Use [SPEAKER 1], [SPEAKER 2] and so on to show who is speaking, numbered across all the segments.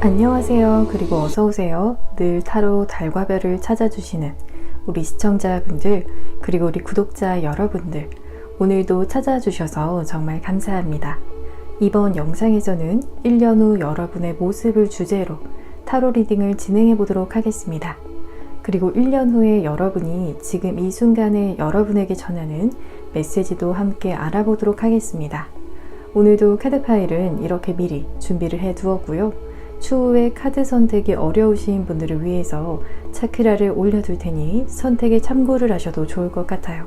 [SPEAKER 1] 안녕하세요. 그리고 어서오세요. 늘 타로 달과 별을 찾아주시는 우리 시청자분들, 그리고 우리 구독자 여러분들, 오늘도 찾아주셔서 정말 감사합니다. 이번 영상에서는 1년 후 여러분의 모습을 주제로 타로 리딩을 진행해 보도록 하겠습니다. 그리고 1년 후에 여러분이 지금 이 순간에 여러분에게 전하는 메시지도 함께 알아보도록 하겠습니다. 오늘도 카드 파일은 이렇게 미리 준비를 해 두었고요. 추후에 카드 선택이 어려우신 분들을 위해서 차크라를 올려둘 테니 선택에 참고를 하셔도 좋을 것 같아요.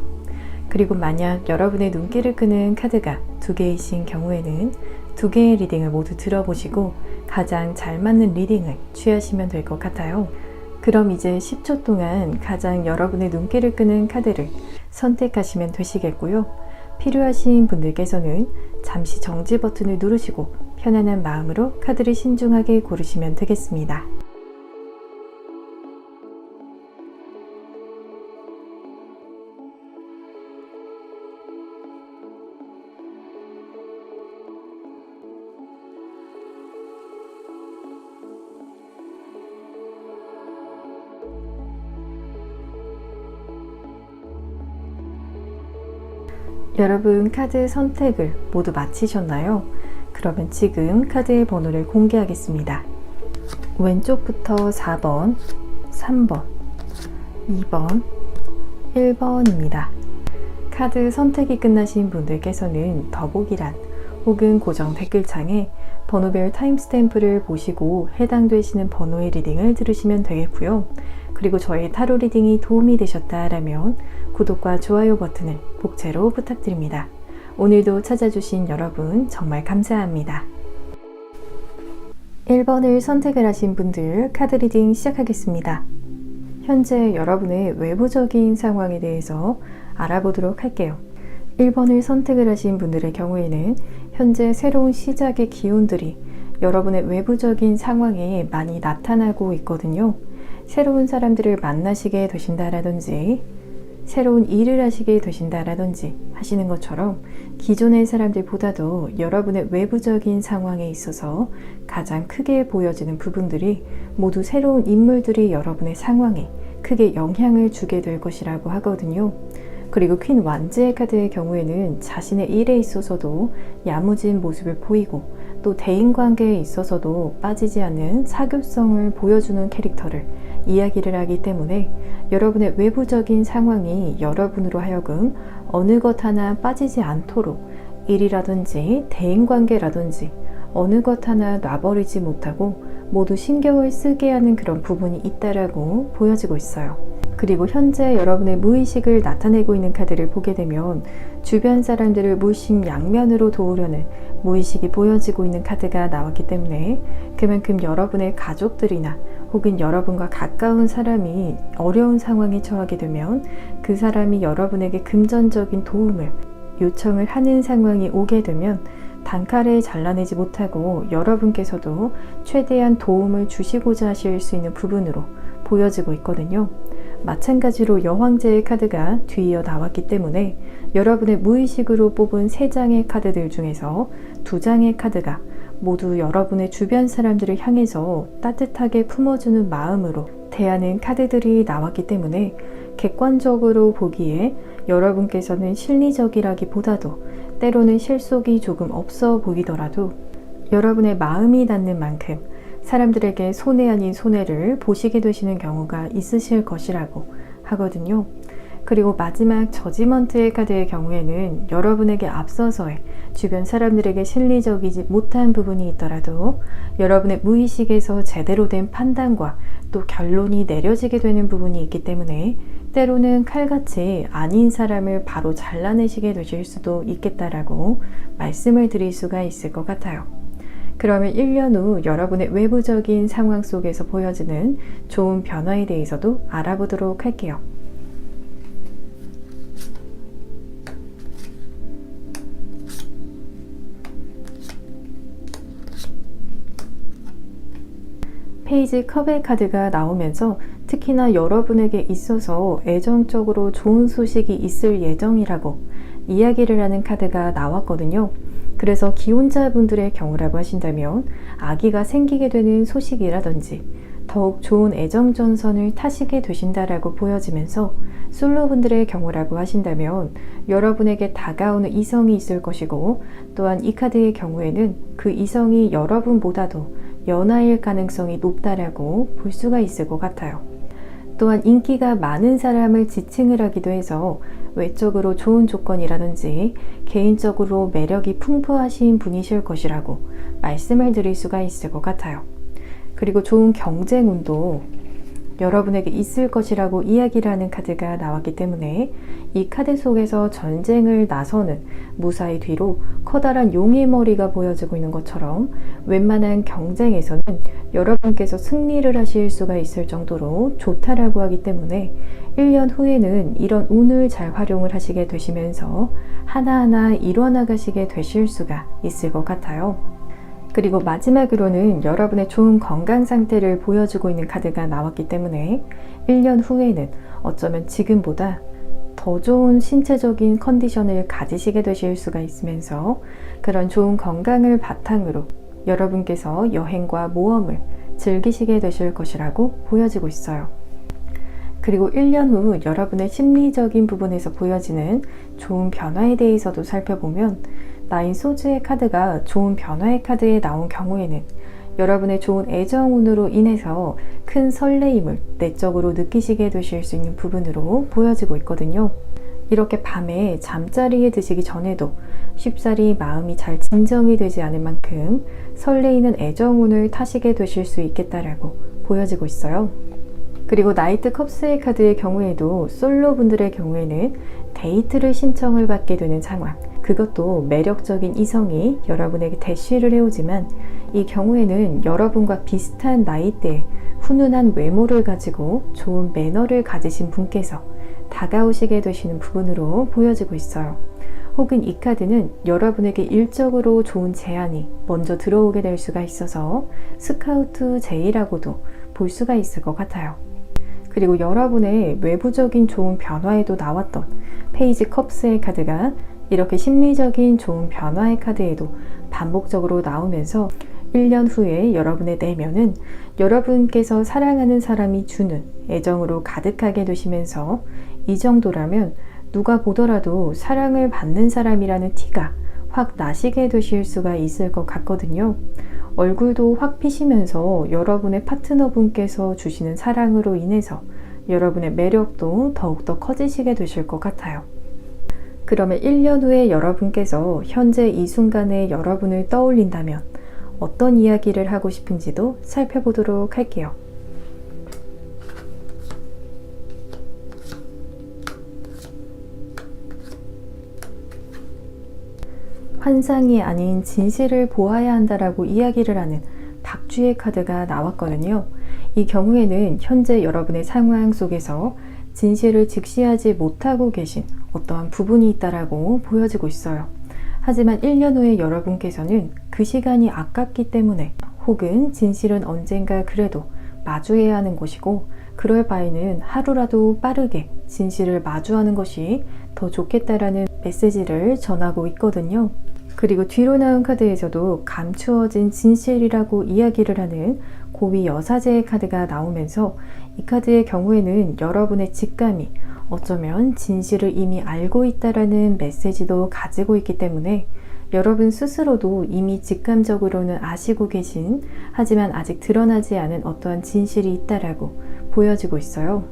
[SPEAKER 1] 그리고 만약 여러분의 눈길을 끄는 카드가 2개이신 경우에는 2개의 리딩을 모두 들어보시고 가장 잘 맞는 리딩을 취하시면 될 것 같아요. 그럼 이제 10초 동안 가장 여러분의 눈길을 끄는 카드를 선택하시면 되시겠고요. 필요하신 분들께서는 잠시 정지 버튼을 누르시고 편안한 마음으로 카드를 신중하게 고르시면 되겠습니다. 여러분 카드 선택을 모두 마치셨나요? 그러면 지금 카드의 번호를 공개하겠습니다. 왼쪽부터 4번, 3번, 2번, 1번입니다. 카드 선택이 끝나신 분들께서는 더보기란 혹은 고정 댓글창에 번호별 타임스탬프를 보시고 해당되시는 번호의 리딩을 들으시면 되겠고요. 그리고 저의 타로 리딩이 도움이 되셨다라면 구독과 좋아요 버튼을 복채로 부탁드립니다. 오늘도 찾아주신 여러분 정말 감사합니다. 1번을 선택을 하신 분들 카드 리딩 시작하겠습니다. 현재 여러분의 외부적인 상황에 대해서 알아보도록 할게요. 1번을 선택을 하신 분들의 경우에는 현재 새로운 시작의 기운들이 여러분의 외부적인 상황에 많이 나타나고 있거든요. 새로운 사람들을 만나시게 되신다라든지 새로운 일을 하시게 되신다라든지 하시는 것처럼 기존의 사람들보다도 여러분의 외부적인 상황에 있어서 가장 크게 보여지는 부분들이 모두 새로운 인물들이 여러분의 상황에 크게 영향을 주게 될 것이라고 하거든요. 그리고 퀸 완즈의 카드의 경우에는 자신의 일에 있어서도 야무진 모습을 보이고 또 대인관계에 있어서도 빠지지 않는 사교성을 보여주는 캐릭터를 이야기를 하기 때문에 여러분의 외부적인 상황이 여러분으로 하여금 어느 것 하나 빠지지 않도록 일이라든지 대인관계라든지 어느 것 하나 놔버리지 못하고 모두 신경을 쓰게 하는 그런 부분이 있다라고 보여지고 있어요. 그리고 현재 여러분의 무의식을 나타내고 있는 카드를 보게 되면 주변 사람들을 물심양면으로 도우려는 무의식이 보여지고 있는 카드가 나왔기 때문에 그만큼 여러분의 가족들이나 혹은 여러분과 가까운 사람이 어려운 상황에 처하게 되면 그 사람이 여러분에게 금전적인 도움을 요청을 하는 상황이 오게 되면 단칼에 잘라내지 못하고 여러분께서도 최대한 도움을 주시고자 하실 수 있는 부분으로 보여지고 있거든요. 마찬가지로 여왕제의 카드가 뒤이어 나왔기 때문에 여러분의 무의식으로 뽑은 3장의 카드들 중에서 2장의 카드가 모두 여러분의 주변 사람들을 향해서 따뜻하게 품어주는 마음으로 대하는 카드들이 나왔기 때문에 객관적으로 보기에 여러분께서는 실리적이라기보다도 때로는 실속이 조금 없어 보이더라도 여러분의 마음이 닿는 만큼 사람들에게 손해 아닌 손해를 보시게 되시는 경우가 있으실 것이라고 하거든요. 그리고 마지막 저지먼트의 카드의 경우에는 여러분에게 앞서서의 주변 사람들에게 실리적이지 못한 부분이 있더라도 여러분의 무의식에서 제대로 된 판단과 또 결론이 내려지게 되는 부분이 있기 때문에 때로는 칼같이 아닌 사람을 바로 잘라내시게 되실 수도 있겠다라고 말씀을 드릴 수가 있을 것 같아요. 그러면 1년 후 여러분의 외부적인 상황 속에서 보여지는 좋은 변화에 대해서도 알아보도록 할게요. 페이지 컵의 카드가 나오면서 특히나 여러분에게 있어서 애정적으로 좋은 소식이 있을 예정이라고 이야기를 하는 카드가 나왔거든요. 그래서 기혼자분들의 경우라고 하신다면 아기가 생기게 되는 소식이라든지 더욱 좋은 애정전선을 타시게 되신다라고 보여지면서, 솔로분들의 경우라고 하신다면 여러분에게 다가오는 이성이 있을 것이고, 또한 이 카드의 경우에는 그 이성이 여러분보다도 연하일 가능성이 높다라고 볼 수가 있을 것 같아요. 또한 인기가 많은 사람을 지칭을 하기도 해서 외적으로 좋은 조건이라든지 개인적으로 매력이 풍부하신 분이실 것이라고 말씀을 드릴 수가 있을 것 같아요. 그리고 좋은 경쟁운도 여러분에게 있을 것이라고 이야기를 하는 카드가 나왔기 때문에, 이 카드 속에서 전쟁을 나서는 무사히 뒤로 커다란 용의 머리가 보여지고 있는 것처럼 웬만한 경쟁에서는 여러분께서 승리를 하실 수가 있을 정도로 좋다라고 하기 때문에 1년 후에는 이런 운을 잘 활용을 하시게 되시면서 하나하나 이뤄나가시게 되실 수가 있을 것 같아요. 그리고 마지막으로는 여러분의 좋은 건강 상태를 보여주고 있는 카드가 나왔기 때문에 1년 후에는 어쩌면 지금보다 더 좋은 신체적인 컨디션을 가지시게 되실 수가 있으면서, 그런 좋은 건강을 바탕으로 여러분께서 여행과 모험을 즐기시게 되실 것이라고 보여지고 있어요. 그리고 1년 후 여러분의 심리적인 부분에서 보여지는 좋은 변화에 대해서도 살펴보면, 나인 소즈의 카드가 좋은 변화의 카드에 나온 경우에는 여러분의 좋은 애정운으로 인해서 큰 설레임을 내적으로 느끼시게 되실 수 있는 부분으로 보여지고 있거든요. 이렇게 밤에 잠자리에 드시기 전에도 쉽사리 마음이 잘 진정이 되지 않을 만큼 설레이는 애정운을 타시게 되실 수 있겠다라고 보여지고 있어요. 그리고 나이트 컵스의 카드의 경우에도 솔로분들의 경우에는 데이트를 신청을 받게 되는 상황, 그것도 매력적인 이성이 여러분에게 대시를 해오지만, 이 경우에는 여러분과 비슷한 나이대에 훈훈한 외모를 가지고 좋은 매너를 가지신 분께서 다가오시게 되시는 부분으로 보여지고 있어요. 혹은 이 카드는 여러분에게 일적으로 좋은 제안이 먼저 들어오게 될 수가 있어서 스카우트 제의라고도 볼 수가 있을 것 같아요. 그리고 여러분의 외부적인 좋은 변화에도 나왔던 페이지 컵스의 카드가 이렇게 심리적인 좋은 변화의 카드에도 반복적으로 나오면서 1년 후에 여러분의 내면은 여러분께서 사랑하는 사람이 주는 애정으로 가득하게 되시면서, 이 정도라면 누가 보더라도 사랑을 받는 사람이라는 티가 확 나시게 되실 수가 있을 것 같거든요. 얼굴도 확 피시면서 여러분의 파트너분께서 주시는 사랑으로 인해서 여러분의 매력도 더욱더 커지시게 되실 것 같아요. 그러면 1년 후에 여러분께서 현재 이 순간에 여러분을 떠올린다면 어떤 이야기를 하고 싶은지도 살펴보도록 할게요. 환상이 아닌 진실을 보아야 한다라고 이야기를 하는 박쥐의 카드가 나왔거든요. 이 경우에는 현재 여러분의 상황 속에서 진실을 직시하지 못하고 계신 어떠한 부분이 있다라고 보여지고 있어요. 하지만 1년 후에 여러분께서는 그 시간이 아깝기 때문에, 혹은 진실은 언젠가 그래도 마주해야 하는 것이고, 그럴 바에는 하루라도 빠르게 진실을 마주하는 것이 더 좋겠다라는 메시지를 전하고 있거든요. 그리고 뒤로 나온 카드에서도 감추어진 진실이라고 이야기를 하는 고위 여사제의 카드가 나오면서, 이 카드의 경우에는 여러분의 직감이 어쩌면 진실을 이미 알고 있다라는 메시지도 가지고 있기 때문에, 여러분 스스로도 이미 직감적으로는 아시고 계신, 하지만 아직 드러나지 않은 어떠한 진실이 있다라고 보여지고 있어요.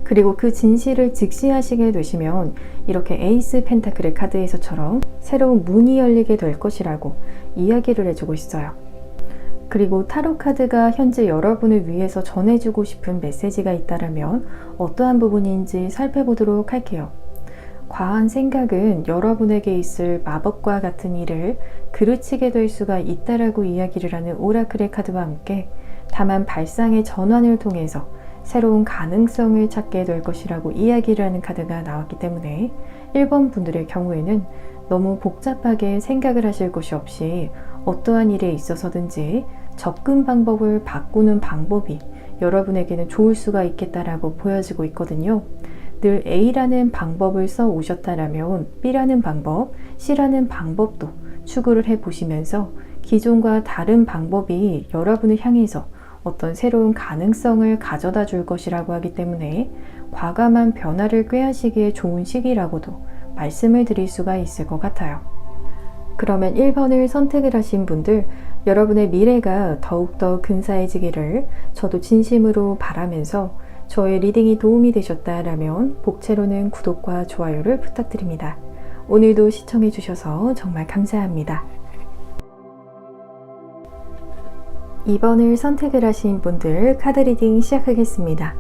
[SPEAKER 1] 그리고 그 진실을 직시하시게 되시면 이렇게 에이스 펜타클의 카드에서처럼 새로운 문이 열리게 될 것이라고 이야기를 해주고 있어요. 그리고 타로 카드가 현재 여러분을 위해서 전해주고 싶은 메시지가 있다면 어떠한 부분인지 살펴보도록 할게요. 과한 생각은 여러분에게 있을 마법과 같은 일을 그르치게 될 수가 있다라고 이야기를 하는 오라클의 카드와 함께, 다만 발상의 전환을 통해서 새로운 가능성을 찾게 될 것이라고 이야기를 하는 카드가 나왔기 때문에 1번 분들의 경우에는 너무 복잡하게 생각을 하실 것이 없이 어떠한 일에 있어서든지 접근 방법을 바꾸는 방법이 여러분에게는 좋을 수가 있겠다라고 보여지고 있거든요. 늘 A라는 방법을 써 오셨다라면 B라는 방법, C라는 방법도 추구를 해보시면서 기존과 다른 방법이 여러분을 향해서 어떤 새로운 가능성을 가져다 줄 것이라고 하기 때문에 과감한 변화를 꾀하시기에 좋은 시기라고도 말씀을 드릴 수가 있을 것 같아요. 그러면 1번을 선택을 하신 분들, 여러분의 미래가 더욱더 근사해지기를 저도 진심으로 바라면서 저의 리딩이 도움이 되셨다라면 복채로는 구독과 좋아요를 부탁드립니다. 오늘도 시청해 주셔서 정말 감사합니다. 2번을 선택을 하신 분들 카드 리딩 시작하겠습니다.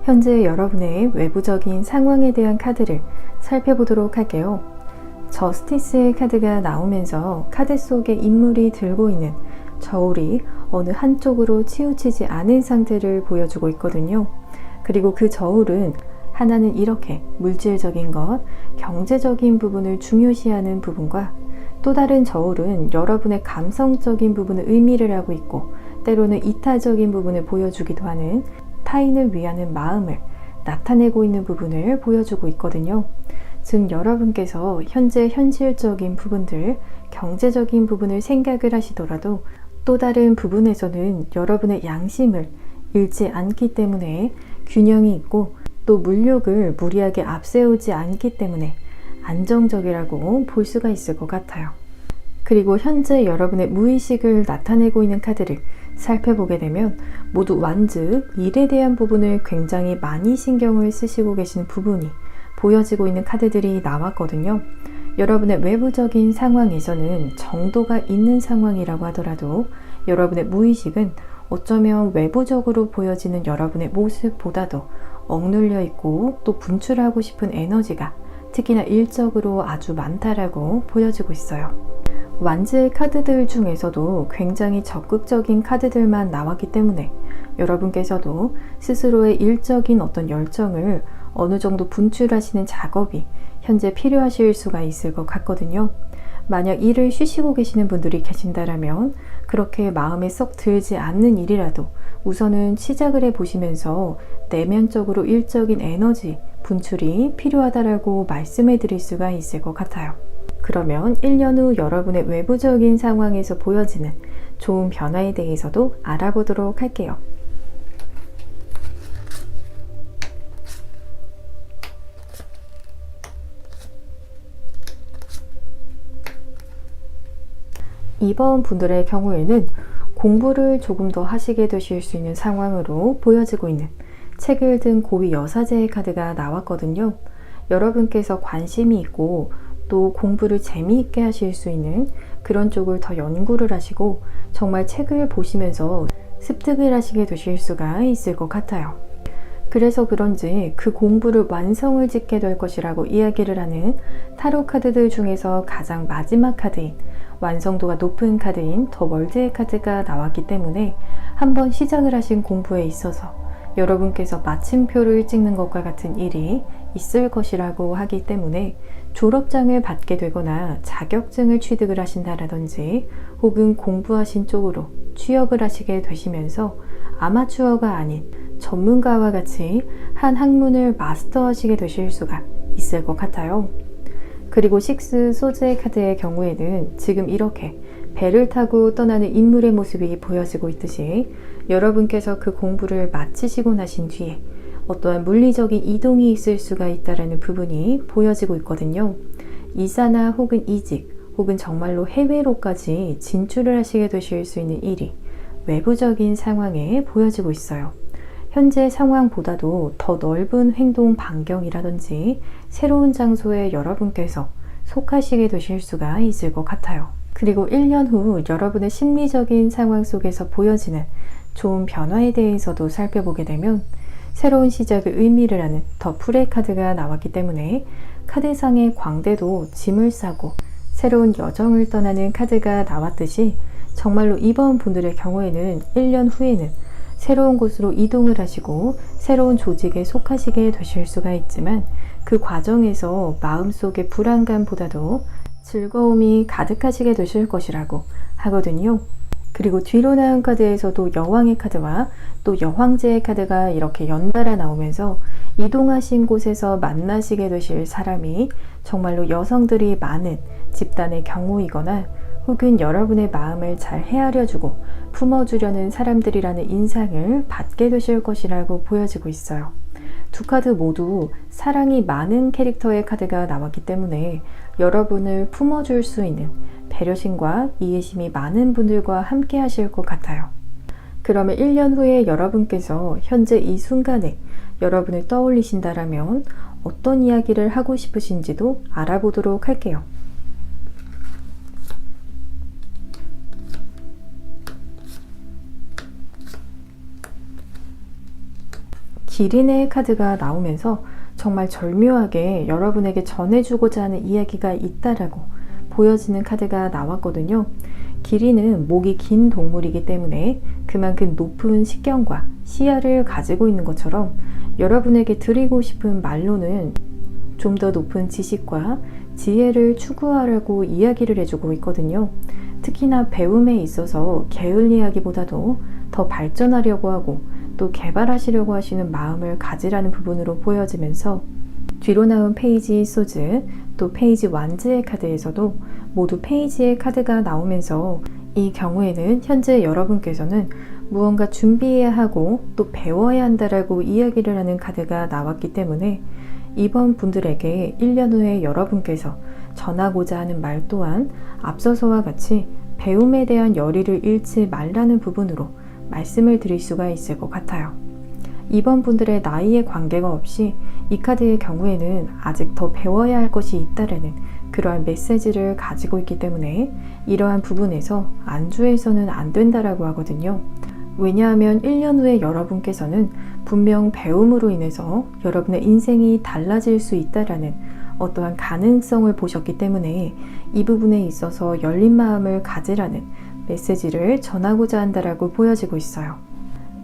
[SPEAKER 1] 현재 여러분의 외부적인 상황에 대한 카드를 살펴보도록 할게요. 저스티스의 카드가 나오면서 카드 속에 인물이 들고 있는 저울이 어느 한쪽으로 치우치지 않은 상태를 보여주고 있거든요. 그리고 그 저울은 하나는 이렇게 물질적인 것, 경제적인 부분을 중요시하는 부분과 또 다른 저울은 여러분의 감성적인 부분을 의미를 하고 있고 때로는 이타적인 부분을 보여주기도 하는 타인을 위하는 마음을 나타내고 있는 부분을 보여주고 있거든요. 즉 여러분께서 현재 현실적인 부분들, 경제적인 부분을 생각을 하시더라도 또 다른 부분에서는 여러분의 양심을 잃지 않기 때문에 균형이 있고 또 물욕을 무리하게 앞세우지 않기 때문에 안정적이라고 볼 수가 있을 것 같아요. 그리고 현재 여러분의 무의식을 나타내고 있는 카드를 살펴보게 되면 모두 완즈, 일에 대한 부분을 굉장히 많이 신경을 쓰시고 계신 부분이 보여지고 있는 카드들이 나왔거든요. 여러분의 외부적인 상황에서는 정도가 있는 상황이라고 하더라도 여러분의 무의식은 어쩌면 외부적으로 보여지는 여러분의 모습보다도 억눌려 있고 또 분출하고 싶은 에너지가 특히나 일적으로 아주 많다라고 보여지고 있어요. 완즈의 카드들 중에서도 굉장히 적극적인 카드들만 나왔기 때문에 여러분께서도 스스로의 일적인 어떤 열정을 어느 정도 분출하시는 작업이 현재 필요하실 수가 있을 것 같거든요. 만약 일을 쉬시고 계시는 분들이 계신다라면 그렇게 마음에 썩 들지 않는 일이라도 우선은 시작을 해보시면서 내면적으로 일적인 에너지 분출이 필요하다라고 말씀해 드릴 수가 있을 것 같아요. 그러면 1년 후 여러분의 외부적인 상황에서 보여지는 좋은 변화에 대해서도 알아보도록 할게요. 이번 분들의 경우에는 공부를 조금 더 하시게 되실 수 있는 상황으로 보여지고 있는 책을 든 고위 여사제의 카드가 나왔거든요. 여러분께서 관심이 있고 또 공부를 재미있게 하실 수 있는 그런 쪽을 더 연구를 하시고 정말 책을 보시면서 습득을 하시게 되실 수가 있을 것 같아요. 그래서 그런지 그 공부를 완성을 짓게 될 것이라고 이야기를 하는 타로 카드들 중에서 가장 마지막 카드인 완성도가 높은 카드인 더 월드의 카드가 나왔기 때문에 한번 시작을 하신 공부에 있어서 여러분께서 마침표를 찍는 것과 같은 일이 있을 것이라고 하기 때문에 졸업장을 받게 되거나 자격증을 취득을 하신다라든지 혹은 공부하신 쪽으로 취업을 하시게 되시면서 아마추어가 아닌 전문가와 같이 한 학문을 마스터하시게 되실 수가 있을 것 같아요. 그리고 식스 소재 카드의 경우에는 지금 이렇게 배를 타고 떠나는 인물의 모습이 보여지고 있듯이 여러분께서 그 공부를 마치시고 나신 뒤에 어떠한 물리적인 이동이 있을 수가 있다는 부분이 보여지고 있거든요. 이사나 혹은 이직 혹은 정말로 해외로까지 진출을 하시게 되실 수 있는 일이 외부적인 상황에 보여지고 있어요. 현재 상황보다도 더 넓은 행동 반경이라든지 새로운 장소에 여러분께서 속하시게 되실 수가 있을 것 같아요. 그리고 1년 후 여러분의 심리적인 상황 속에서 보여지는 좋은 변화에 대해서도 살펴보게 되면 새로운 시작을 의미를 하는 더 풀의 카드가 나왔기 때문에 카드상의 광대도 짐을 싸고 새로운 여정을 떠나는 카드가 나왔듯이 정말로 이번 분들의 경우에는 1년 후에는 새로운 곳으로 이동을 하시고 새로운 조직에 속하시게 되실 수가 있지만 그 과정에서 마음속의 불안감보다도 즐거움이 가득하시게 되실 것이라고 하거든요. 그리고 뒤로 나온 카드에서도 여왕의 카드와 또 여황제의 카드가 이렇게 연달아 나오면서 이동하신 곳에서 만나시게 되실 사람이 정말로 여성들이 많은 집단의 경우이거나 혹은 여러분의 마음을 잘 헤아려주고 품어주려는 사람들이라는 인상을 받게 되실 것이라고 보여지고 있어요. 두 카드 모두 사랑이 많은 캐릭터의 카드가 나왔기 때문에 여러분을 품어줄 수 있는 배려심과 이해심이 많은 분들과 함께 하실 것 같아요. 그러면 1년 후에 여러분께서 현재 이 순간에 여러분을 떠올리신다라면 어떤 이야기를 하고 싶으신지도 알아보도록 할게요. 기린의 카드가 나오면서 정말 절묘하게 여러분에게 전해주고자 하는 이야기가 있다라고 보여지는 카드가 나왔거든요. 기린은 목이 긴 동물이기 때문에 그만큼 높은 식견과 시야를 가지고 있는 것처럼 여러분에게 드리고 싶은 말로는 좀 더 높은 지식과 지혜를 추구하라고 이야기를 해주고 있거든요. 특히나 배움에 있어서 게을리하기보다도 더 발전하려고 하고 또 개발하시려고 하시는 마음을 가지라는 부분으로 보여지면서 뒤로 나온 페이지 소즈 또 페이지 완즈의 카드에서도 모두 페이지의 카드가 나오면서 이 경우에는 현재 여러분께서는 무언가 준비해야 하고 또 배워야 한다라고 이야기를 하는 카드가 나왔기 때문에 이번 분들에게 1년 후에 여러분께서 전하고자 하는 말 또한 앞서서와 같이 배움에 대한 열의를 잃지 말라는 부분으로 말씀을 드릴 수가 있을 것 같아요. 이번 분들의 나이에 관계가 없이 이 카드의 경우에는 아직 더 배워야 할 것이 있다라는 그러한 메시지를 가지고 있기 때문에 이러한 부분에서 안주해서는 안 된다라고 하거든요. 왜냐하면 1년 후에 여러분께서는 분명 배움으로 인해서 여러분의 인생이 달라질 수 있다라는 어떠한 가능성을 보셨기 때문에 이 부분에 있어서 열린 마음을 가지라는 메시지를 전하고자 한다라고 보여지고 있어요.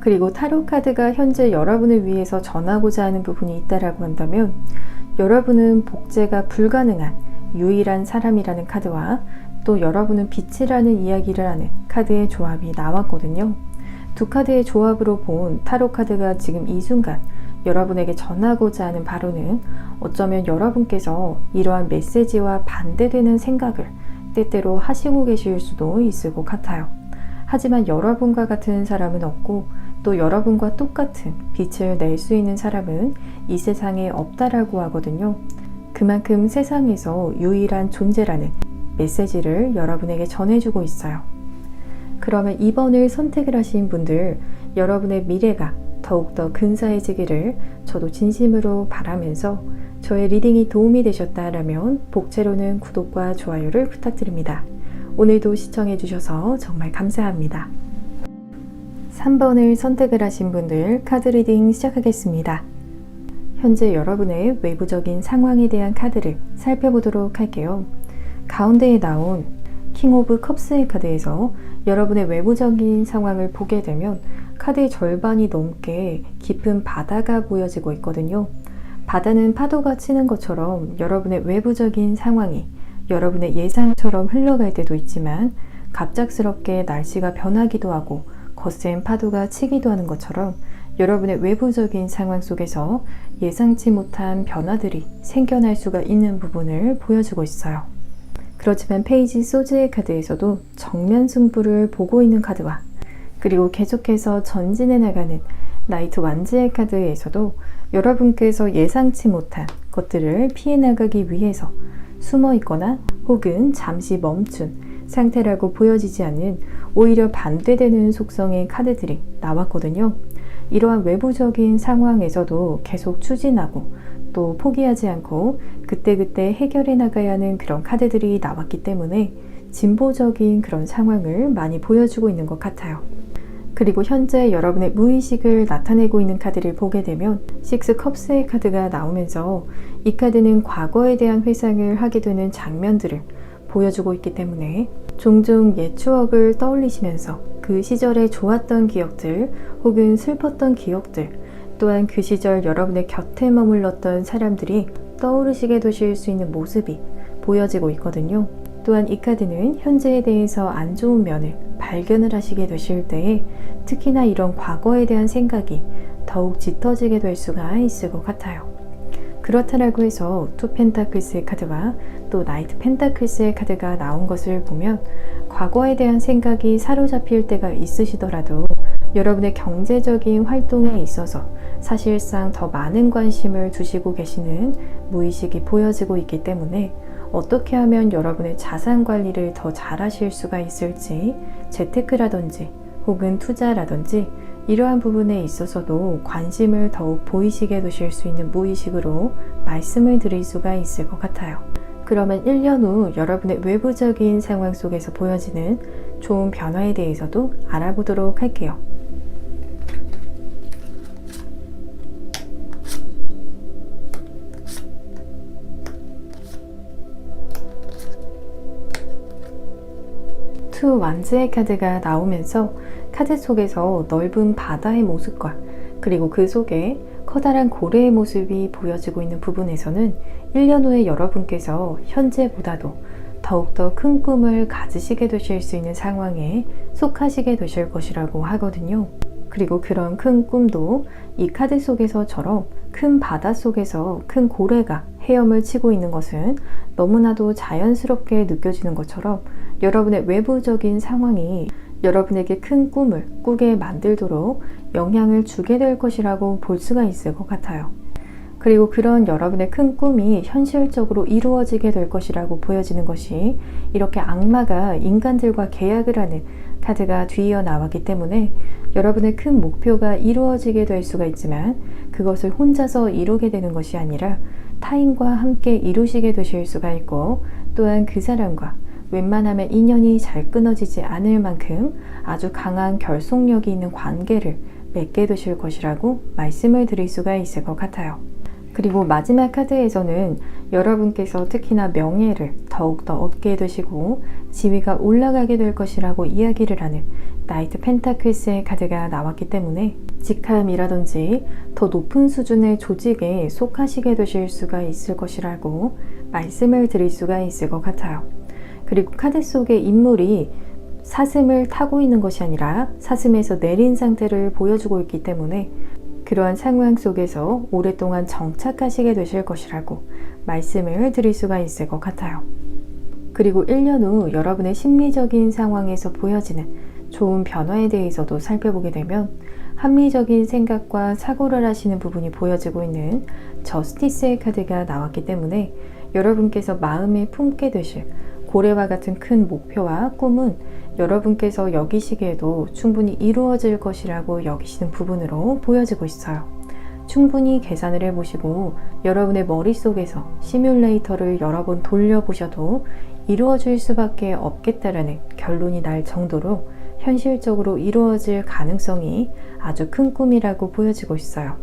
[SPEAKER 1] 그리고 타로 카드가 현재 여러분을 위해서 전하고자 하는 부분이 있다라고 한다면 여러분은 복제가 불가능한 유일한 사람이라는 카드와 또 여러분은 빛이라는 이야기를 하는 카드의 조합이 나왔거든요. 두 카드의 조합으로 본 타로 카드가 지금 이 순간 여러분에게 전하고자 하는 바로는 어쩌면 여러분께서 이러한 메시지와 반대되는 생각을 때때로 하시고 계실 수도 있을 것 같아요. 하지만 여러분과 같은 사람은 없고 또 여러분과 똑같은 빛을 낼 수 있는 사람은 이 세상에 없다라고 하거든요. 그만큼 세상에서 유일한 존재라는 메시지를 여러분에게 전해주고 있어요. 그러면 2번을 선택을 하신 분들, 여러분의 미래가 더욱더 근사해지기를 저도 진심으로 바라면서 저의 리딩이 도움이 되셨다라면 복채로는 구독과 좋아요를 부탁드립니다. 오늘도 시청해주셔서 정말 감사합니다. 3번을 선택을 하신 분들 카드 리딩 시작하겠습니다. 현재 여러분의 외부적인 상황에 대한 카드를 살펴보도록 할게요. 가운데에 나온 킹 오브 컵스의 카드에서 여러분의 외부적인 상황을 보게 되면 카드의 절반이 넘게 깊은 바다가 보여지고 있거든요. 바다는 파도가 치는 것처럼 여러분의 외부적인 상황이 여러분의 예상처럼 흘러갈 때도 있지만 갑작스럽게 날씨가 변하기도 하고 거센 파도가 치기도 하는 것처럼 여러분의 외부적인 상황 속에서 예상치 못한 변화들이 생겨날 수가 있는 부분을 보여주고 있어요. 그렇지만 페이지 소즈의 카드에서도 정면 승부를 보고 있는 카드와 그리고 계속해서 전진해 나가는 나이트 완즈의 카드에서도 여러분께서 예상치 못한 것들을 피해 나가기 위해서 숨어 있거나 혹은 잠시 멈춘 상태라고 보여지지 않는 오히려 반대되는 속성의 카드들이 나왔거든요. 이러한 외부적인 상황에서도 계속 추진하고 또 포기하지 않고 그때그때 해결해 나가야 하는 그런 카드들이 나왔기 때문에 진보적인 그런 상황을 많이 보여주고 있는 것 같아요. 그리고 현재 여러분의 무의식을 나타내고 있는 카드를 보게 되면 식스 컵스의 카드가 나오면서 이 카드는 과거에 대한 회상을 하게 되는 장면들을 보여주고 있기 때문에 종종 옛 추억을 떠올리시면서 그 시절에 좋았던 기억들 혹은 슬펐던 기억들 또한 그 시절 여러분의 곁에 머물렀던 사람들이 떠오르시게 되실 수 있는 모습이 보여지고 있거든요. 또한 이 카드는 현재에 대해서 안 좋은 면을 발견을 하시게 되실 때에 특히나 이런 과거에 대한 생각이 더욱 짙어지게 될 수가 있을 것 같아요. 그렇다라고 해서 투 펜타클스의 카드와 또 나이트 펜타클스의 카드가 나온 것을 보면 과거에 대한 생각이 사로잡힐 때가 있으시더라도 여러분의 경제적인 활동에 있어서 사실상 더 많은 관심을 두시고 계시는 무의식이 보여지고 있기 때문에 어떻게 하면 여러분의 자산 관리를 더 잘하실 수가 있을지 재테크라든지 혹은 투자라든지 이러한 부분에 있어서도 관심을 더욱 보이시게 두실 수 있는 무의식으로 말씀을 드릴 수가 있을 것 같아요. 그러면 1년 후 여러분의 외부적인 상황 속에서 보여지는 좋은 변화에 대해서도 알아보도록 할게요. 투 완즈의 카드가 나오면서 카드 속에서 넓은 바다의 모습과 그리고 그 속에 커다란 고래의 모습이 보여지고 있는 부분에서는 1년 후에 여러분께서 현재보다도 더욱더 큰 꿈을 가지시게 되실 수 있는 상황에 속하시게 되실 것이라고 하거든요. 그리고 그런 큰 꿈도 이 카드 속에서처럼 큰 바다 속에서 큰 고래가 헤엄을 치고 있는 것은 너무나도 자연스럽게 느껴지는 것처럼 여러분의 외부적인 상황이 여러분에게 큰 꿈을 꾸게 만들도록 영향을 주게 될 것이라고 볼 수가 있을 것 같아요. 그리고 그런 여러분의 큰 꿈이 현실적으로 이루어지게 될 것이라고 보여지는 것이 이렇게 악마가 인간들과 계약을 하는 카드가 뒤이어 나왔기 때문에 여러분의 큰 목표가 이루어지게 될 수가 있지만 그것을 혼자서 이루게 되는 것이 아니라 타인과 함께 이루시게 되실 수가 있고 또한 그 사람과 웬만하면 인연이 잘 끊어지지 않을 만큼 아주 강한 결속력이 있는 관계를 맺게 되실 것이라고 말씀을 드릴 수가 있을 것 같아요. 그리고 마지막 카드에서는 여러분께서 특히나 명예를 더욱더 얻게 되시고 지위가 올라가게 될 것이라고 이야기를 하는 나이트 펜타클스의 카드가 나왔기 때문에 직함이라든지 더 높은 수준의 조직에 속하시게 되실 수가 있을 것이라고 말씀을 드릴 수가 있을 것 같아요. 그리고 카드 속의 인물이 사슴을 타고 있는 것이 아니라 사슴에서 내린 상태를 보여주고 있기 때문에 그러한 상황 속에서 오랫동안 정착하시게 되실 것이라고 말씀을 드릴 수가 있을 것 같아요. 그리고 1년 후 여러분의 심리적인 상황에서 보여지는 좋은 변화에 대해서도 살펴보게 되면 합리적인 생각과 사고를 하시는 부분이 보여지고 있는 저스티스의 카드가 나왔기 때문에 여러분께서 마음에 품게 되실 고래와 같은 큰 목표와 꿈은 여러분께서 여기시기에도 충분히 이루어질 것이라고 여기시는 부분으로 보여지고 있어요. 충분히 계산을 해보시고 여러분의 머릿속에서 시뮬레이터를 여러 번 돌려보셔도 이루어질 수밖에 없겠다라는 결론이 날 정도로 현실적으로 이루어질 가능성이 아주 큰 꿈이라고 보여지고 있어요.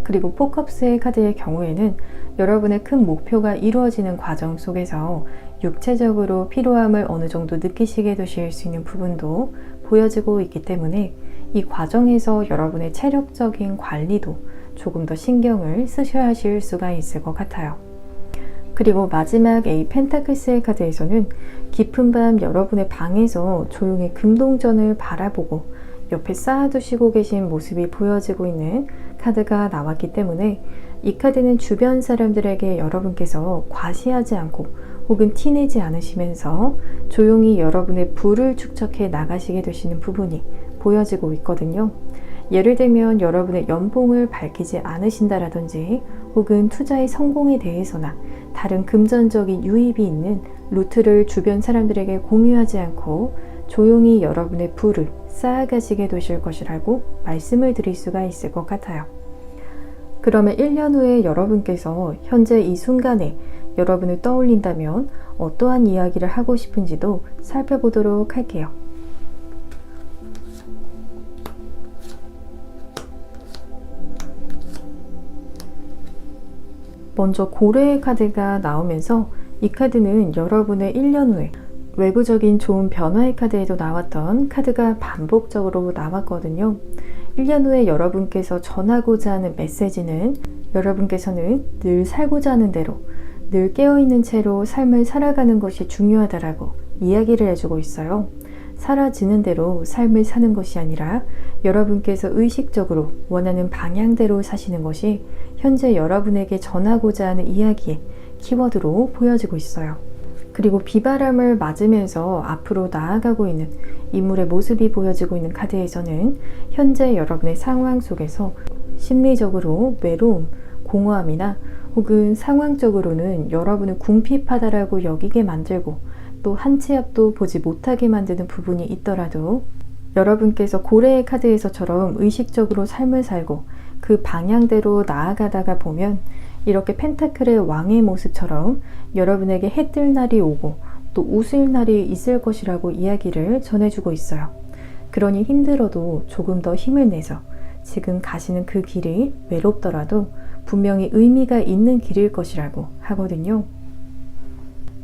[SPEAKER 1] 그리고 포컵스의 카드의 경우에는 여러분의 큰 목표가 이루어지는 과정 속에서 육체적으로 피로함을 어느 정도 느끼시게 되실 수 있는 부분도 보여지고 있기 때문에 이 과정에서 여러분의 체력적인 관리도 조금 더 신경을 쓰셔야 하실 수가 있을 것 같아요. 그리고 마지막 A 펜타클스의 카드에서는 깊은 밤 여러분의 방에서 조용히 금동전을 바라보고 옆에 쌓아두시고 계신 모습이 보여지고 있는 카드가 나왔기 때문에 이 카드는 주변 사람들에게 여러분께서 과시하지 않고 혹은 티내지 않으시면서 조용히 여러분의 부를 축적해 나가시게 되시는 부분이 보여지고 있거든요. 예를 들면 여러분의 연봉을 밝히지 않으신다라든지 혹은 투자의 성공에 대해서나 다른 금전적인 유입이 있는 루트를 주변 사람들에게 공유하지 않고 조용히 여러분의 부를 쌓아가시게 되실 것이라고 말씀을 드릴 수가 있을 것 같아요. 그러면 1년 후에 여러분께서 현재 이 순간에 여러분을 떠올린다면 어떠한 이야기를 하고 싶은지도 살펴보도록 할게요. 먼저 고래의 카드가 나오면서 이 카드는 여러분의 1년 후에 외부적인 좋은 변화의 카드에도 나왔던 카드가 반복적으로 나왔거든요. 1년 후에 여러분께서 전하고자 하는 메시지는 여러분께서는 늘 살고자 하는 대로 늘 깨어있는 채로 삶을 살아가는 것이 중요하다라고 이야기를 해주고 있어요. 사라지는 대로 삶을 사는 것이 아니라 여러분께서 의식적으로 원하는 방향대로 사시는 것이 현재 여러분에게 전하고자 하는 이야기의 키워드로 보여지고 있어요. 그리고 비바람을 맞으면서 앞으로 나아가고 있는 인물의 모습이 보여지고 있는 카드에서는 현재 여러분의 상황 속에서 심리적으로 외로움, 공허함이나 혹은 상황적으로는 여러분을 궁핍하다라고 여기게 만들고 또 한 치 앞도 보지 못하게 만드는 부분이 있더라도 여러분께서 고래의 카드에서처럼 의식적으로 삶을 살고 그 방향대로 나아가다가 보면 이렇게 펜타클의 왕의 모습처럼 여러분에게 해 뜰 날이 오고 또 웃을 날이 있을 것이라고 이야기를 전해주고 있어요. 그러니 힘들어도 조금 더 힘을 내서 지금 가시는 그 길이 외롭더라도 분명히 의미가 있는 길일 것이라고 하거든요.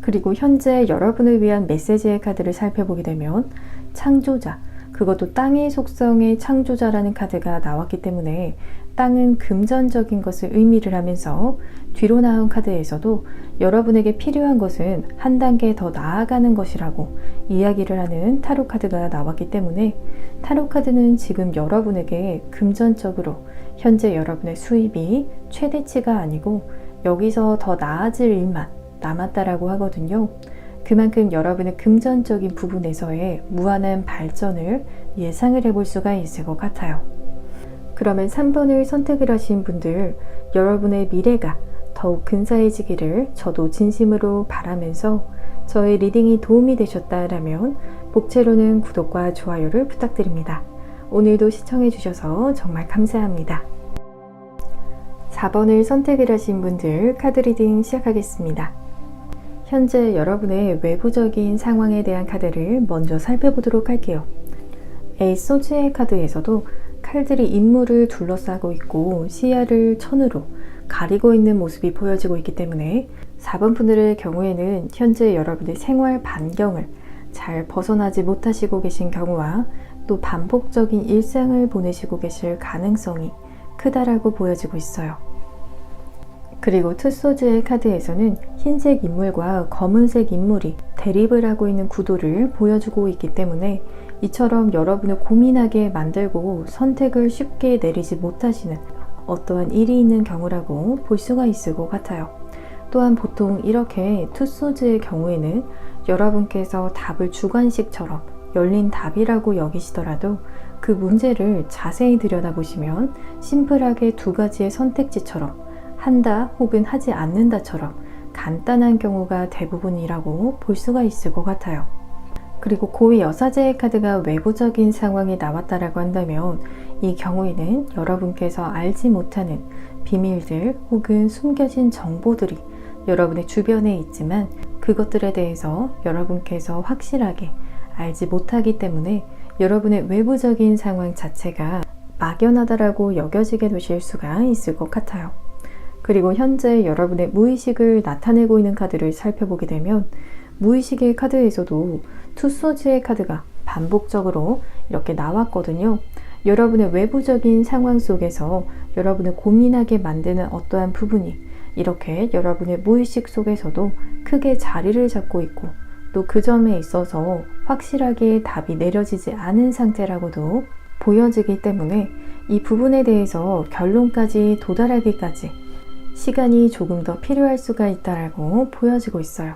[SPEAKER 1] 그리고 현재 여러분을 위한 메시지의 카드를 살펴보게 되면 창조자, 그것도 땅의 속성의 창조자라는 카드가 나왔기 때문에 땅은 금전적인 것을 의미를 하면서 뒤로 나온 카드에서도 여러분에게 필요한 것은 한 단계 더 나아가는 것이라고 이야기를 하는 타로 카드가 나왔기 때문에 타로 카드는 지금 여러분에게 금전적으로 현재 여러분의 수입이 최대치가 아니고 여기서 더 나아질 일만 남았다라고 하거든요. 그만큼 여러분의 금전적인 부분에서의 무한한 발전을 예상을 해볼 수가 있을 것 같아요. 그러면 3번을 선택을 하신 분들, 여러분의 미래가 더욱 근사해지기를 저도 진심으로 바라면서 저의 리딩이 도움이 되셨다라면 복채로는 구독과 좋아요를 부탁드립니다. 오늘도 시청해주셔서 정말 감사합니다. 4번을 선택을 하신 분들 카드 리딩 시작하겠습니다. 현재 여러분의 외부적인 상황에 대한 카드를 먼저 살펴보도록 할게요. 에이스 소지의 카드에서도 칼들이 인물을 둘러싸고 있고 시야를 천으로 가리고 있는 모습이 보여지고 있기 때문에 4번 분들의 경우에는 현재 여러분의 생활 반경을 잘 벗어나지 못하시고 계신 경우와 또 반복적인 일상을 보내시고 계실 가능성이 크다라고 보여지고 있어요. 그리고 투소즈의 카드에서는 흰색 인물과 검은색 인물이 대립을 하고 있는 구도를 보여주고 있기 때문에 이처럼 여러분을 고민하게 만들고 선택을 쉽게 내리지 못하시는 어떠한 일이 있는 경우라고 볼 수가 있을 것 같아요. 또한 보통 이렇게 투소즈의 경우에는 여러분께서 답을 주관식처럼 열린 답이라고 여기시더라도 그 문제를 자세히 들여다보시면 심플하게 두 가지의 선택지처럼 한다 혹은 하지 않는다처럼 간단한 경우가 대부분이라고 볼 수가 있을 것 같아요. 그리고 고위 여사제의 카드가 외부적인 상황이 나왔다라고 한다면 이 경우에는 여러분께서 알지 못하는 비밀들 혹은 숨겨진 정보들이 여러분의 주변에 있지만 그것들에 대해서 여러분께서 확실하게 알지 못하기 때문에 여러분의 외부적인 상황 자체가 막연하다라고 여겨지게 되실 수가 있을 것 같아요. 그리고 현재 여러분의 무의식을 나타내고 있는 카드를 살펴보게 되면 무의식의 카드에서도 투소지의 카드가 반복적으로 이렇게 나왔거든요. 여러분의 외부적인 상황 속에서 여러분을 고민하게 만드는 어떠한 부분이 이렇게 여러분의 무의식 속에서도 크게 자리를 잡고 있고 또 그 점에 있어서 확실하게 답이 내려지지 않은 상태라고도 보여지기 때문에 이 부분에 대해서 결론까지 도달하기까지 시간이 조금 더 필요할 수가 있다라고 보여지고 있어요.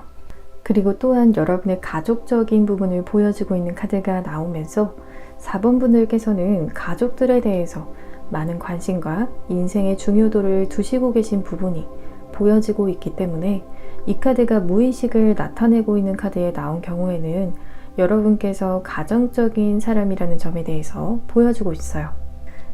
[SPEAKER 1] 그리고 또한 여러분의 가족적인 부분을 보여주고 있는 카드가 나오면서 4번 분들께서는 가족들에 대해서 많은 관심과 인생의 중요도를 두시고 계신 부분이 보여지고 있기 때문에 이 카드가 무의식을 나타내고 있는 카드에 나온 경우에는 여러분께서 가정적인 사람이라는 점에 대해서 보여주고 있어요.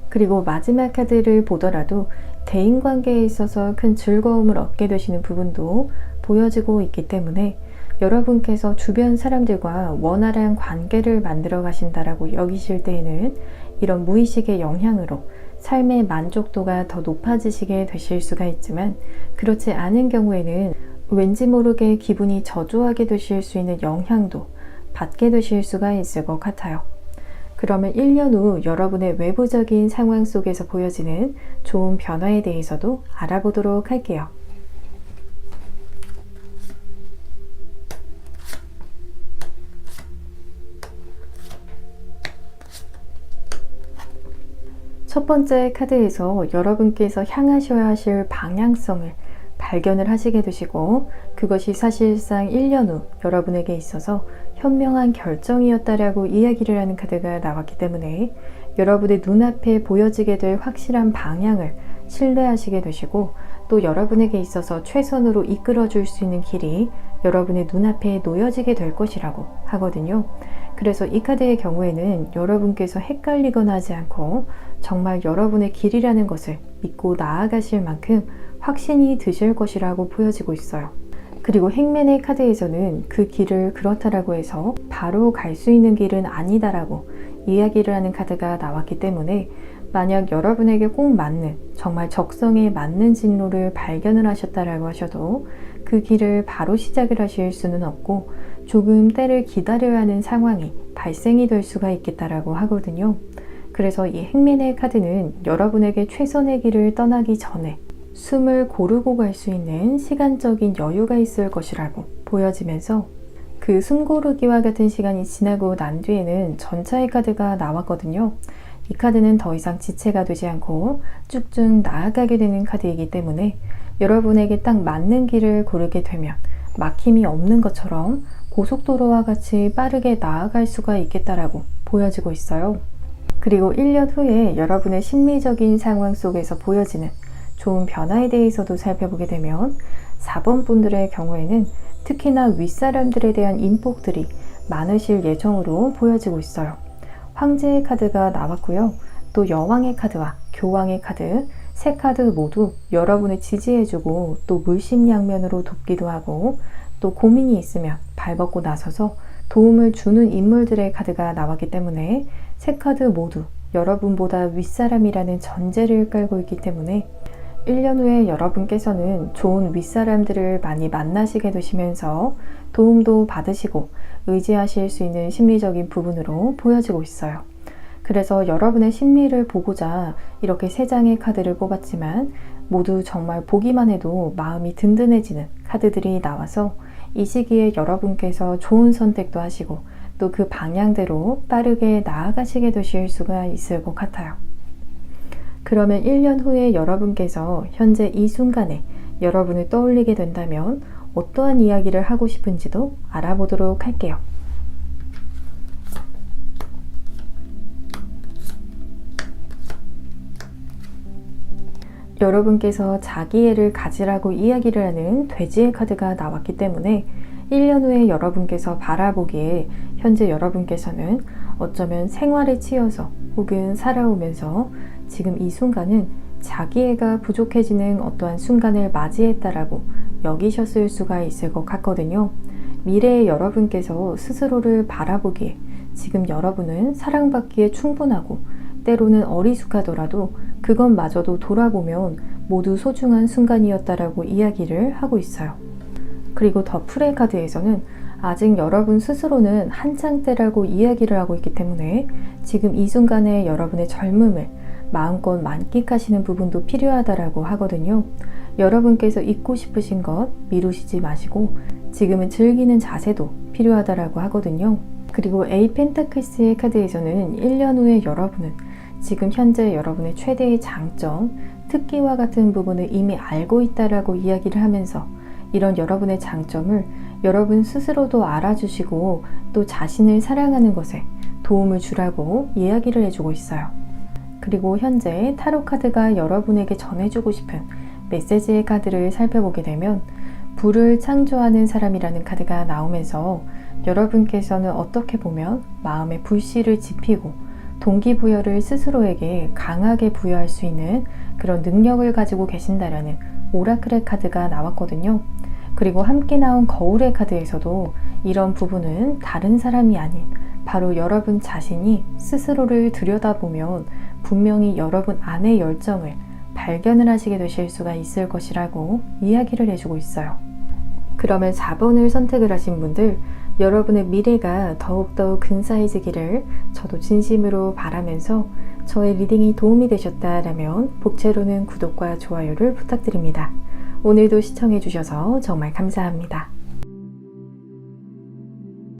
[SPEAKER 1] 그리고 마지막 카드를 보더라도 대인관계에 있어서 큰 즐거움을 얻게 되시는 부분도 보여지고 있기 때문에 여러분께서 주변 사람들과 원활한 관계를 만들어 가신다라고 여기실 때에는 이런 무의식의 영향으로 삶의 만족도가 더 높아지시게 되실 수가 있지만 그렇지 않은 경우에는 왠지 모르게 기분이 저조하게 되실 수 있는 영향도 받게 되실 수가 있을 것 같아요. 그러면 1년 후 여러분의 외부적인 상황 속에서 보여지는 좋은 변화에 대해서도 알아보도록 할게요. 첫 번째 카드에서 여러분께서 향하셔야 하실 방향성을 발견을 하시게 되시고, 그것이 사실상 1년 후 여러분에게 있어서 현명한 결정이었다라고 이야기를 하는 카드가 나왔기 때문에 여러분의 눈앞에 보여지게 될 확실한 방향을 신뢰하시게 되시고, 또 여러분에게 있어서 최선으로 이끌어 줄 수 있는 길이 여러분의 눈앞에 놓여지게 될 것이라고 하거든요. 그래서 이 카드의 경우에는 여러분께서 헷갈리거나 하지 않고 정말 여러분의 길이라는 것을 믿고 나아가실 만큼 확신이 드실 것이라고 보여지고 있어요. 그리고 행맨의 카드에서는 그 길을 그렇다라고 해서 바로 갈 수 있는 길은 아니다라고 이야기를 하는 카드가 나왔기 때문에, 만약 여러분에게 꼭 맞는, 정말 적성에 맞는 진로를 발견을 하셨다라고 하셔도 그 길을 바로 시작을 하실 수는 없고 조금 때를 기다려야 하는 상황이 발생이 될 수가 있겠다라고 하거든요. 그래서 이 행맨의 카드는 여러분에게 최선의 길을 떠나기 전에 숨을 고르고 갈 수 있는 시간적인 여유가 있을 것이라고 보여지면서, 그 숨 고르기와 같은 시간이 지나고 난 뒤에는 전차의 카드가 나왔거든요. 이 카드는 더 이상 지체가 되지 않고 쭉쭉 나아가게 되는 카드이기 때문에 여러분에게 딱 맞는 길을 고르게 되면 막힘이 없는 것처럼 고속도로와 같이 빠르게 나아갈 수가 있겠다라고 보여지고 있어요. 그리고 1년 후에 여러분의 심리적인 상황 속에서 보여지는 좋은 변화에 대해서도 살펴보게 되면 4번 분들의 경우에는 특히나 윗사람들에 대한 인복들이 많으실 예정으로 보여지고 있어요. 황제의 카드가 나왔고요. 또 여왕의 카드와 교황의 카드, 세 카드 모두 여러분을 지지해주고 또 물심양면으로 돕기도 하고, 또 고민이 있으면 발벗고 나서서 도움을 주는 인물들의 카드가 나왔기 때문에 세 카드 모두 여러분보다 윗사람이라는 전제를 깔고 있기 때문에 1년 후에 여러분께서는 좋은 윗사람들을 많이 만나시게 되시면서 도움도 받으시고 의지하실 수 있는 심리적인 부분으로 보여지고 있어요. 그래서 여러분의 심리를 보고자 이렇게 3장의 카드를 뽑았지만 모두 정말 보기만 해도 마음이 든든해지는 카드들이 나와서 이 시기에 여러분께서 좋은 선택도 하시고 또 그 방향대로 빠르게 나아가시게 되실 수가 있을 것 같아요. 그러면 1년 후에 여러분께서 현재 이 순간에 여러분을 떠올리게 된다면 어떠한 이야기를 하고 싶은지도 알아보도록 할게요. 여러분께서 자기애를 가지라고 이야기를 하는 돼지의 카드가 나왔기 때문에 1년 후에 여러분께서 바라보기에 현재 여러분께서는 어쩌면 생활에 치여서 혹은 살아오면서 지금 이 순간은 자기애가 부족해지는 어떠한 순간을 맞이했다라고 여기셨을 수가 있을 것 같거든요. 미래의 여러분께서 스스로를 바라보기에 지금 여러분은 사랑받기에 충분하고 때로는 어리숙하더라도 그것마저도 돌아보면 모두 소중한 순간이었다라고 이야기를 하고 있어요. 그리고 더 풀의 카드에서는 아직 여러분 스스로는 한창 때라고 이야기를 하고 있기 때문에 지금 이 순간에 여러분의 젊음을 마음껏 만끽하시는 부분도 필요하다라고 하거든요. 여러분께서 잊고 싶으신 것 미루시지 마시고 지금은 즐기는 자세도 필요하다라고 하거든요. 그리고 에이 펜타클스의 카드에서는 1년 후에 여러분은 지금 현재 여러분의 최대의 장점, 특기와 같은 부분을 이미 알고 있다라고 이야기를 하면서 이런 여러분의 장점을 여러분 스스로도 알아주시고 또 자신을 사랑하는 것에 도움을 주라고 이야기를 해주고 있어요. 그리고 현재 타로 카드가 여러분에게 전해주고 싶은 메시지의 카드를 살펴보게 되면 불을 창조하는 사람이라는 카드가 나오면서 여러분께서는 어떻게 보면 마음의 불씨를 지피고 동기부여를 스스로에게 강하게 부여할 수 있는 그런 능력을 가지고 계신다라는 오라클의 카드가 나왔거든요. 그리고 함께 나온 거울의 카드에서도 이런 부분은 다른 사람이 아닌 바로 여러분 자신이 스스로를 들여다보면 분명히 여러분 안의 열정을 발견을 하시게 되실 수가 있을 것이라고 이야기를 해주고 있어요. 그러면 4번을 선택을 하신 분들, 여러분의 미래가 더욱더 근사해지기를 저도 진심으로 바라면서 저의 리딩이 도움이 되셨다라면 복채로는 구독과 좋아요를 부탁드립니다. 오늘도 시청해주셔서 정말 감사합니다.